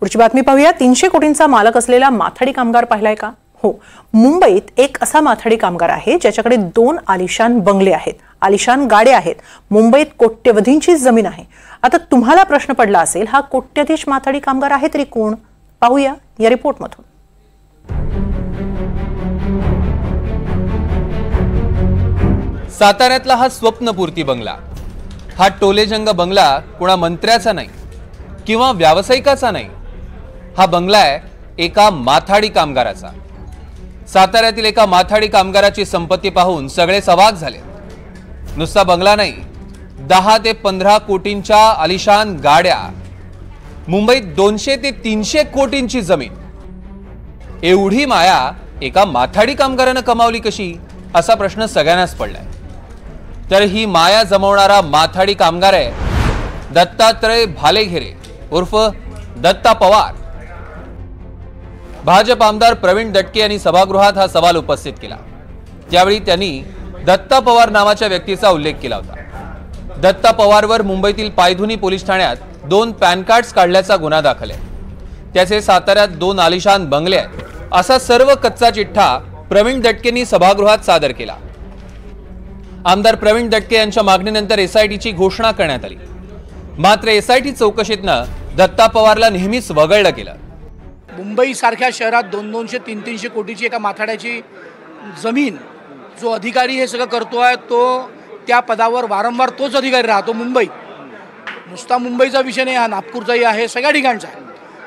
पुढची बातमी पाहूया। 300 कोटींचा मालक असलेला माथाडी कामगार पाहिलाय का? हो, मुंबईत एक असा माथाडी कामगार आहे ज्याच्याकडे 2 आलिशान बंगले आहेत, आलिशान गाड्या आहेत, मुंबईत कोट्यवधींची जमीन आहे। आता तुम्हाला प्रश्न पडला असेल, हा कोट्यधीश माथाडी कामगार आहे तरी कोण? पाहूया या रिपोर्टमधून। साताऱ्यातला हा स्वप्नपूर्ती बंगला, हा टोलेजंग बंगला कोणा मंत्र्याचा नाही किंवा व्यावसायिकाचा नाही, हा बंगला आहे एका माथाडी कामगाराचा। साताऱ्यातील एका माथाडी कामगाराची संपत्ती पाहून सगळे सवाक झाले। नुसता बंगला नाही, 10 ते 15 कोटींच्या आलिशान गाड्या, मुंबईत 200 ते 300 कोटींची जमीन, एवढी माया एका माथाडी कामगारानं कमावली कशी, असा प्रश्न सगळ्यांनाच पडलाय। तर ही माया जमवणारा माथाडी कामगार आहे दत्तात्रय भालेघरे उर्फ दत्ता पवार। भाजप आमदार प्रवीण दटके यांनी सभागृहात हा सवाल उपस्थित केला। त्यावेळी त्यांनी दत्ता पवार नावाच्या व्यक्तीचा उल्लेख केला होता। दत्ता पवारवर मुंबईतील पायधुनी पोलीस ठाण्यात 2 पॅन कार्ड्स काढल्याचा गुन्हा दाखल आहे। त्याचे साताऱ्यात 2 आलिशान बंगले आहेत, असा सर्व कच्चा चिठ्ठा प्रवीण दटकेंनी सभागृहात सादर केला। आमदार प्रवीण दटके यांच्या मागणीनंतर एसआयटीची घोषणा करण्यात आली। मात्र एसआयटी चौकशीतनं दत्ता पवारला नेहमीच वगळलं गेलं। मुंबई सारख्या शहरात 200-300 कोटीची एका माथाड्याची जमीन, जो अधिकारी हे सगळं करतोय तो त्या पदावर वारंवार तोच अधिकारी राहतो। मुंबईत नुसता मुंबईचा विषय नाही, हा नागपूरचाही आहे, सगळ्या ठिकाणचा आहे।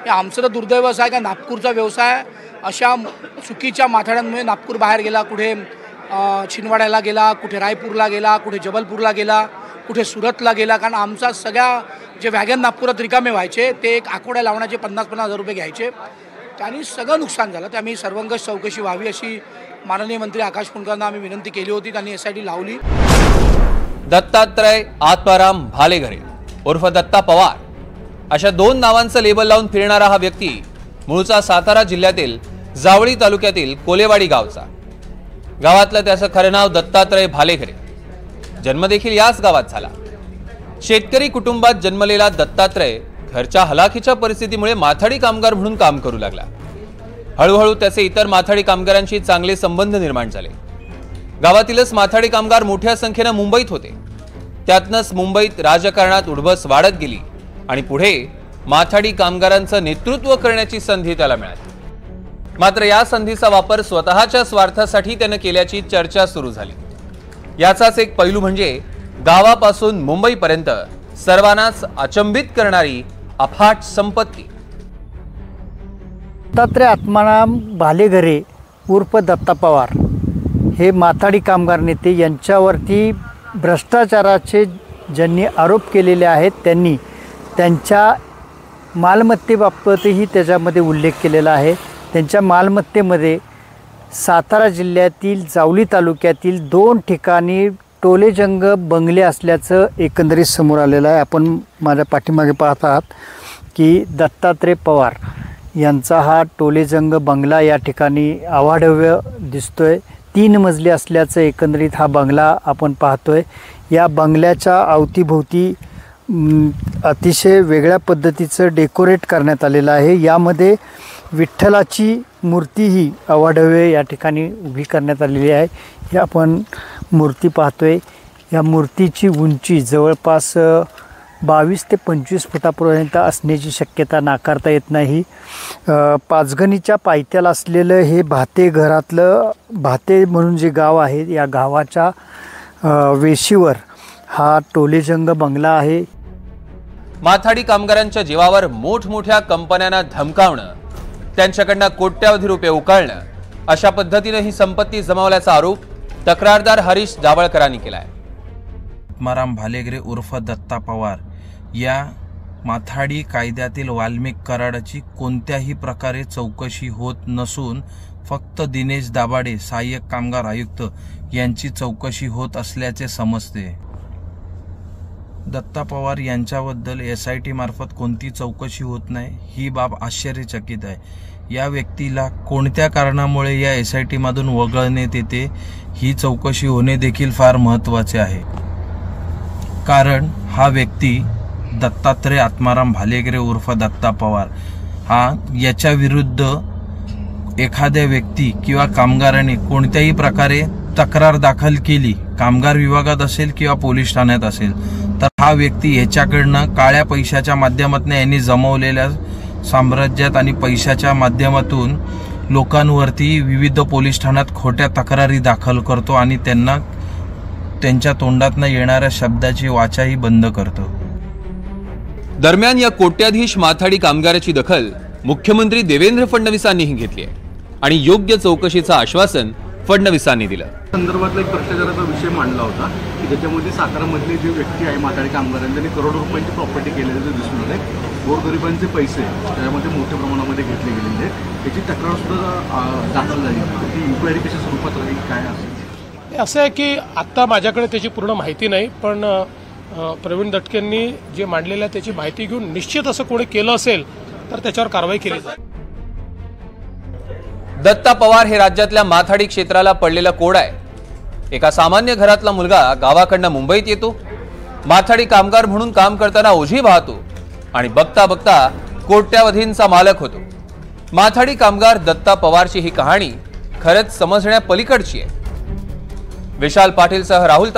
हे आमचं तर दुर्दैव असं आहे का नागपूरचा व्यवसाय अशा चुकीच्या माथाड्यांमुळे नागपूर बाहेर गेला, कुठे छिंदवाड्याला गेला, कुठे रायपूरला गेला, कुठे जबलपूरला गेला, कुठे सुरतला गेला। कारण आमचा सगळ्या जे वॅगन नागपुरात रिकामे व्हायचे ते एक आकोड्या लावण्याचे 50-50 हजार रुपये घ्यायचे, त्यांनी सगळं नुकसान झालं। ते आम्ही सर्वंकष चौकशी व्हावी अशी माननीय मंत्री आकाश फुंडकरांना आम्ही विनंती केली होती, त्यांनी एसआयटी लावली। दत्तात्रय आत्माराम भालेघरे उर्फ दत्ता पवार अशा 2 नावांचं लेबल लावून फिरणारा हा व्यक्ती मूळचा सातारा जिल्ह्यातील जावळी तालुक्यातील कोलेवाडी गावचा। गावातलं त्याचं खरं नाव दत्तात्रय भालेघरे, जन्म देखील याच गावात झाला। शेतकरी कुटुंबात जन्मलेला दत्तात्रय घरच्या हलाखीच्या परिस्थितीमुळे माथाडी कामगार म्हणून काम करू लागला। हळूहळू त्याचे इतर माथाडी कामगारांशी चांगले संबंध निर्माण झाले। गावातीलच माथाडी कामगार मोठ्या संख्येने मुंबईत होते। त्यातनंच मुंबईत राजकारणात उडबस वाढत गेली आणि पुढे माथाडी कामगारांचं नेतृत्व करण्याची संधी त्याला मिळाली। मात्र या संधीचा वापर स्वतःच्या स्वार्थासाठी त्याने केल्याची चर्चा सुरू झाली। याचाच एक पैलू म्हणजे गावापासून मुंबईपर्यंत सर्वांनाच अचंबित करणारी अफाट संपत्ती। दत्तात्रय आत्माराम भालेघरे उर्फ दत्ता पवार हे माथाडी कामगार नेते, यांच्यावरती भ्रष्टाचाराचे ज्यांनी आरोप केलेले आहेत त्यांनी त्यांच्या मालमत्तेबाबतही त्याच्यामध्ये उल्लेख केलेला आहे। त्यांच्या मालमत्तेमध्ये सातारा जिल्ह्यातील जावली तालुक्यातील 2 ठिकाणी टोलेजंग बंगले असल्याचं एकंदरीत समोर आलेलं आहे। आपण माझ्या पाठीमागे पाहत आहात की दत्तात्रय पवार यांचा हा टोलेजंग बंगला या ठिकाणी अवाढव्य दिसतोय। 3 मजली असल्याचं एकंदरीत हा बंगला आपण पाहतोय। या बंगल्याच्या अवतीभोवती अतिशय वेगळ्या पद्धतीचं डेकोरेट करण्यात आलेलं आहे। यामध्ये विठ्ठलाची मूर्तीही अवाढव्य या ठिकाणी उभी करण्यात आलेली आहे। ही आपण मूर्ती पाहतोय। या मूर्तीची उंची जवळपास 22 ते 25 फुटापर्यंत असण्याची शक्यता नाकारता येत नाही। पाचगणीच्या पायथ्याला असलेलं हे भाते घरातलं भाते म्हणून जे गाव आहे, या गावाच्या वेशीवर हा टोलेजंग बंगला आहे। माथाडी कामगारांच्या जीवावर मोठमोठ्या कंपन्यांना धमकावणं, त्यांच्याकडनं कोट्यावधी रुपये उकळणं, अशा पद्धतीने ही संपत्ती जमवल्याचा आरोप तक्रारदार हरीश जावळकरांनी केलाय। आत्माराम भालेघरे उर्फ दत्ता पवार या माथाडी कायद्यातील वाल्मिक कराडाची कोणत्याही प्रकारे चौकशी होत नसून फक्त दिनेश दाभाडे सहाय्यक कामगार आयुक्त यांची चौकशी होत असल्याचे समजते। दत्ता पवार यांच्याबद्दल एसआयटी मार्फत कोणती चौकशी होत नाही, ही बाब आश्चर्यचकित आहे। या व्यक्तीला कोणत्या कारणामुळे या एसआयटी मधून वगळण्यात येते, ही चौकशी होणे देखील फार महत्त्वाचे आहे। कारण हा व्यक्ती दत्तात्रय आत्माराम भालेघरे उर्फ दत्ता पवार याच्या विरुद्ध एखाद्या व्यक्ती किंवा कामगाराने कोणत्याही प्रकारे तक्रार दाखल केली, कामगार विभागात असेल किंवा पोलीस ठाण्यात असेल, तर हा व्यक्ती ह्याच्याकडनं काळ्या पैशाच्या माध्यमातून यांनी जमवलेल्या साम्राज्यात आणि पैशाच्या माध्यमातून लोकांवरती विविध पोलीस ठाण्यात खोट्या तक्रारी दाखल करतो आणि त्यांना त्यांच्या तोंडातनं येणाऱ्या शब्दाची वाचाही बंद करतो। दरम्यान या कोट्याधीश माथाडी कामगाराची दखल मुख्यमंत्री देवेंद्र फडणवीसांनीही घेतली आहे आणि योग्य चौकशीचं आश्वासन फडणवीसांनी दिलं। संदर्भातला एक भ्रष्टाचाराचा विषय मांडला होता की त्याच्यामध्ये सातारामधली जी व्यक्ती आहे माथाडी कामगारांनी त्यांनी करोडो रुपयांची प्रॉपर्टी केलेली दिसून आले। गोरगरिबांचे पैसे त्यामध्ये मोठ्या प्रमाणामध्ये घेतले गेलेले, त्याची तक्रार सुद्धा दाखल झाली होती। ती इन्क्वायरी कशा स्वरूपात राहील, काय असेल? असं आहे की आत्ता माझ्याकडे त्याची पूर्ण माहिती नाही, पण प्रवीण दटकेंनी जे मांडलेलं आहे त्याची माहिती घेऊन निश्चित असं कोणी केलं असेल तर त्याच्यावर कारवाई केली जाईल। दत्ता पवार हे राज्यातल्या माथाडी क्षेत्राला पडलेला कोड आहे। एका सामान्य घरातला मुलगा गावाकडनं मुंबईत येतो, माथाडी कामगार म्हणून काम करताना ओझी वाहतो आणि बघता बघता कोट्यावधींचा मालक होतो। माथाडी कामगार दत्ता पवारची ही कहाणी खरंच समजण्यापलीकडची आहे। विशाल पाटीलसह राहुल